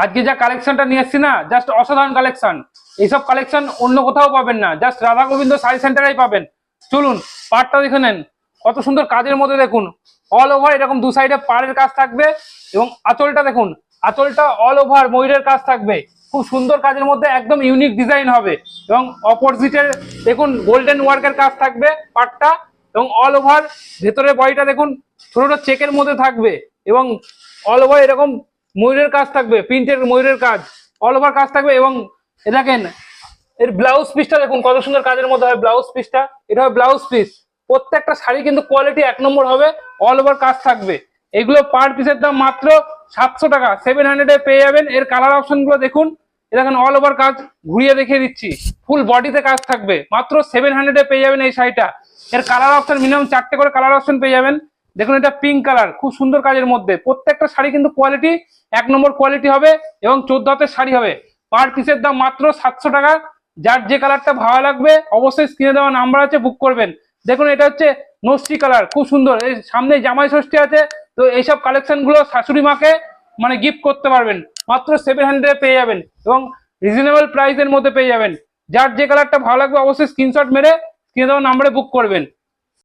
আজকে যা কালেকশনটা নিয়ে এসছি না, জাস্ট অসাধারণ কালেকশন। এইসব কালেকশন অন্য কোথাও পাবেন না, জাস্ট রাধা গোবিন্দ শাড়ি সেন্টারেই পাবেন। চলুন পাড়টা দেখে নেন, কত সুন্দর কাজের মধ্যে দেখুন। অল ওভার এরকম দু সাইডে পাড়ের কাজ থাকবে এবং আঁচলটা দেখুন, আঁচলটা অল ওভার ময়ূরের কাজ থাকবে। খুব সুন্দর কাজের মধ্যে, একদম ইউনিক ডিজাইন হবে। এবং অপোজিটের দেখুন গোল্ডেন ওয়ার্কের কাজ থাকবে পাড়টা, এবং অল ওভার ভেতরের বডিটা দেখুন ছোট ছোট চেকের মধ্যে থাকবে, এবং অল ওভার এরকম ময়ূরের কাজ থাকবে, প্রিন্টের ময়ূরের কাজ অল ওভার কাজ থাকবে। এবং এ দেখেন এর ব্লাউজ পিসটা দেখুন কত সুন্দর কাজের মধ্যে হয় ব্লাউজ পিসটা। এটা হবে ব্লাউজ পিস। প্রত্যেকটা শাড়ি কিন্তু কোয়ালিটি এক নম্বর হবে, অল ওভার কাজ থাকবে। এগুলো পার পিসের দাম মাত্র 700 টাকা, 700 এ পেয়ে যাবেন। এর কালার অপশন গুলো দেখুন, এ দেখেন অল ওভার কাজ ঘুরিয়ে দেখিয়ে দিচ্ছি, ফুল বডিতে কাজ থাকবে। মাত্র 700 এ পেয়ে যাবেন এই শাড়িটা। এর কালার অপশন মিনিমাম 4টে করে কালার অপশন পেয়ে যাবেন। দেখুন এটা পিঙ্ক কালার, খুব সুন্দর কাজের মধ্যে। প্রত্যেকটা শাড়ি কিন্তু কোয়ালিটি এক নম্বর কোয়ালিটি হবে এবং 14 হাতের শাড়ি হবে। পার পিসের দাম মাত্র 700 টাকা। যার যে কালারটা ভালো লাগবে অবশ্যই স্ক্রিনে দেওয়া নাম্বার আছে, বুক করবেন। দেখুন এটা হচ্ছে নস্টি কালার, খুব সুন্দর। এই সামনে জামাই ষষ্ঠী আছে, তো এইসব কালেকশন গুলো শাশুড়ি মাকে মানে গিফট করতে পারবেন। মাত্র 700 পেয়ে যাবেন এবং রিজনেবল প্রাইসের মধ্যে পেয়ে যাবেন। যার যে কালারটা ভালো লাগবে অবশ্যই স্ক্রিনশট মেরে স্ক্রিনে দেওয়া নাম্বারে বুক করবেন।